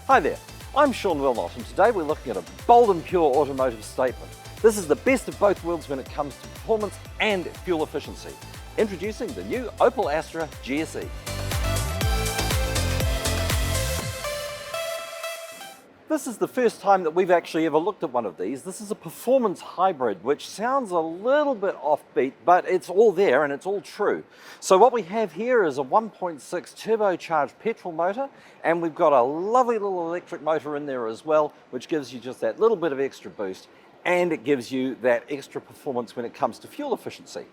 Hi there, I'm Sean Wilmot, and today we're looking at a bold and pure automotive statement. This is the best of both worlds when it comes to performance and fuel efficiency. Introducing the new Opel Astra GSe. This is the first time that we've actually ever looked at one of these. This is a performance hybrid, which sounds a little bit offbeat, but it's all there and it's all true. So what we have here is a 1.6 turbocharged petrol motor, and we've got a lovely little electric motor in there as well, which gives you just that little bit of extra boost, and it gives you that extra performance when it comes to fuel efficiency.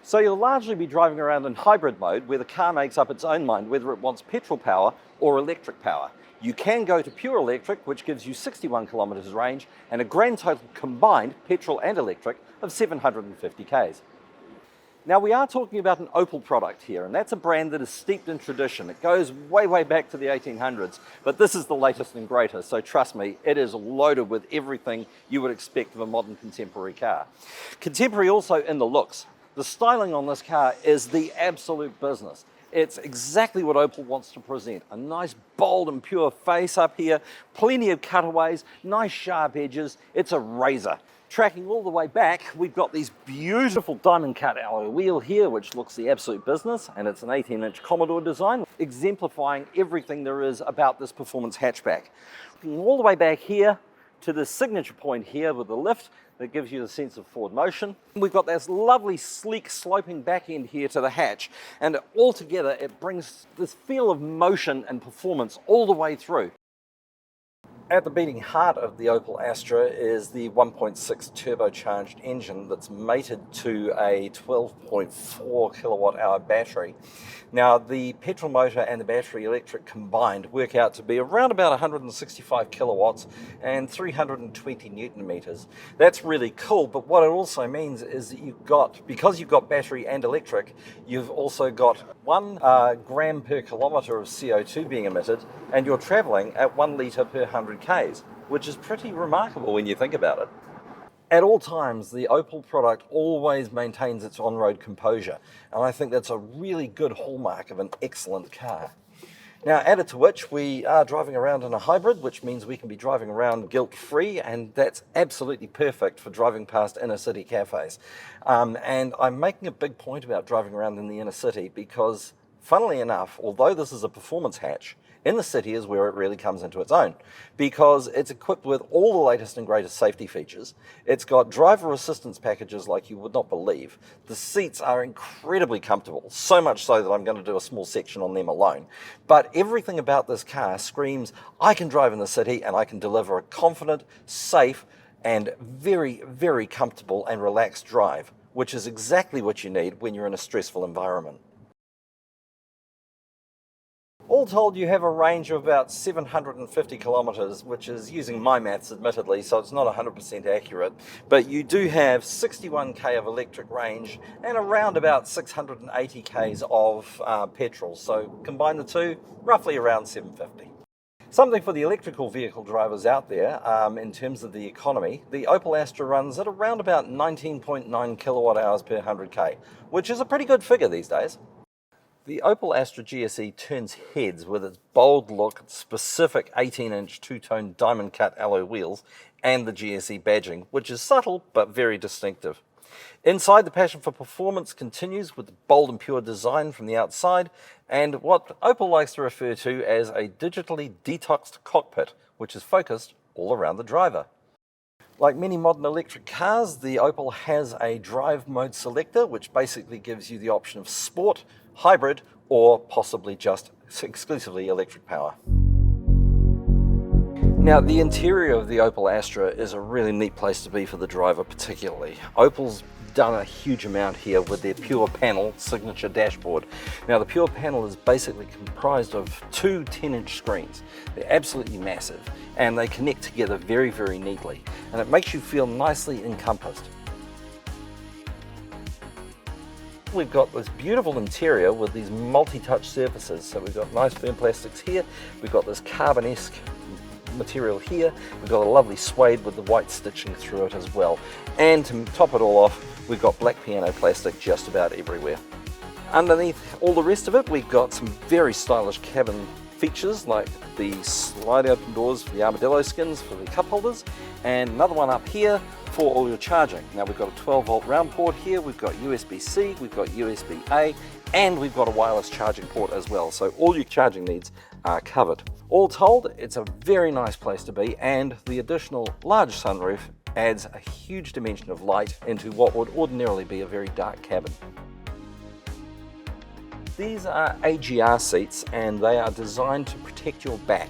So you'll largely be driving around in hybrid mode, where the car makes up its own mind whether it wants petrol power or electric power. You can go to pure electric, which gives you 61 kilometres range and a grand total combined petrol and electric of 750 k's. Now we are talking about an Opel product here, and that's a brand that is steeped in tradition. It goes way back to the 1800s, but this is the latest and greatest, so trust me, it is loaded with everything you would expect of a modern contemporary car. Contemporary also in the looks. The styling on this car is the absolute business. It's exactly what Opel wants to present. A nice, bold and pure face up here, plenty of cutaways, nice sharp edges. It's a razor. Tracking all the way back, we've got these beautiful diamond cut alloy wheel here, which looks the absolute business, and it's an 18-inch Commodore design, exemplifying everything there is about this performance hatchback. Looking all the way back here to the signature point here with the lift, that gives you the sense of forward motion. We've got this lovely sleek sloping back end here to the hatch, and altogether it brings this feel of motion and performance all the way through. At the beating heart of the Opel Astra is the 1.6 turbocharged engine that's mated to a 12.4 kilowatt hour battery. Now the petrol motor and the battery electric combined work out to be around about 165 kilowatts and 320 newton meters. That's really cool, but what it also means is that because you've got battery and electric, you've also got 1 gram per kilometer of CO2 being emitted, and you're traveling at 1 litre per 100 k's, which is pretty remarkable when you think about it. At all times, the Opel product always maintains its on-road composure, and I think that's a really good hallmark of an excellent car. Now, added to which, we are driving around in a hybrid, which means we can be driving around guilt-free, and that's absolutely perfect for driving past inner-city cafes. And I'm making a big point about driving around in the inner city because, funnily enough, although this is a performance hatch, in the city is where it really comes into its own, because it's equipped with all the latest and greatest safety features. It's got driver assistance packages like you would not believe. The seats are incredibly comfortable, so much so that I'm going to do a small section on them alone. But everything about this car screams, I can drive in the city and I can deliver a confident, safe, and very comfortable and relaxed drive, which is exactly what you need when you're in a stressful environment. All told, you have a range of about 750 kilometres, which is using my maths admittedly, so it's not 100% accurate, but you do have 61k of electric range and around about 680 k's of petrol, so combine the two, roughly around 750. Something for the electrical vehicle drivers out there, in terms of the economy, the Opel Astra runs at around about 19.9 kilowatt hours per 100k, which is a pretty good figure these days. The Opel Astra GSe turns heads with its bold look, specific 18-inch two-tone diamond-cut alloy wheels, and the GSe badging, which is subtle but very distinctive. Inside, the passion for performance continues with the bold and pure design from the outside, and what Opel likes to refer to as a digitally detoxed cockpit, which is focused all around the driver. Like many modern electric cars, the Opel has a drive mode selector, which basically gives you the option of sport, hybrid, or possibly just exclusively electric power. Now, the interior of the Opel Astra is a really neat place to be for the driver particularly. Opel's done a huge amount here with their Pure Panel signature dashboard. Now, the Pure Panel is basically comprised of 2 10-inch screens. They're absolutely massive, and they connect together very neatly, and it makes you feel nicely encompassed. We've got this beautiful interior with these multi-touch surfaces. So we've got nice firm plastics here, we've got this carbon-esque material here, we've got a lovely suede with the white stitching through it as well. And to top it all off, we've got black piano plastic just about everywhere. Underneath all the rest of it, we've got some very stylish cabin features like the slide open doors for the armadillo skins for the cup holders, and another one up here for all your charging. Now we've got a 12-volt round port here, we've got USB-C, we've got USB-A, and we've got a wireless charging port as well, so all your charging needs are covered. All told, it's a very nice place to be, and the additional large sunroof adds a huge dimension of light into what would ordinarily be a very dark cabin. These are AGR seats, and they are designed to protect your back.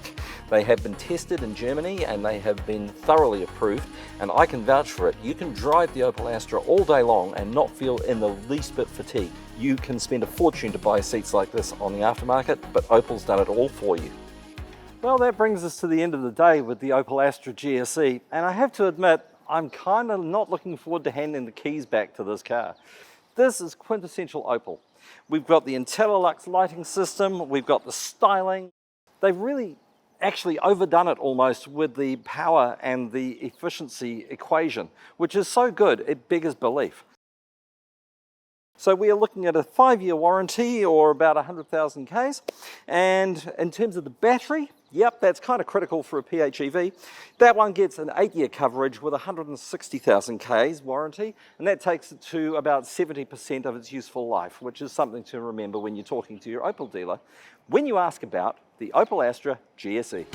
They have been tested in Germany and they have been thoroughly approved, and I can vouch for it. You can drive the Opel Astra all day long and not feel in the least bit fatigued. You can spend a fortune to buy seats like this on the aftermarket, but Opel's done it all for you. Well, that brings us to the end of the day with the Opel Astra GSe, and I have to admit, I'm kind of not looking forward to handing the keys back to this car. This is quintessential Opel. We've got the IntelliLux lighting system, we've got the styling. They've really actually overdone it almost with the power and the efficiency equation, which is so good it beggars belief. So we are looking at a 5-year warranty, or about 100,000 Ks. And in terms of the battery, yep, that's kind of critical for a PHEV. That one gets an 8-year coverage with 160,000 Ks warranty, and that takes it to about 70% of its useful life, which is something to remember when you're talking to your Opel dealer when you ask about the Opel Astra GSe.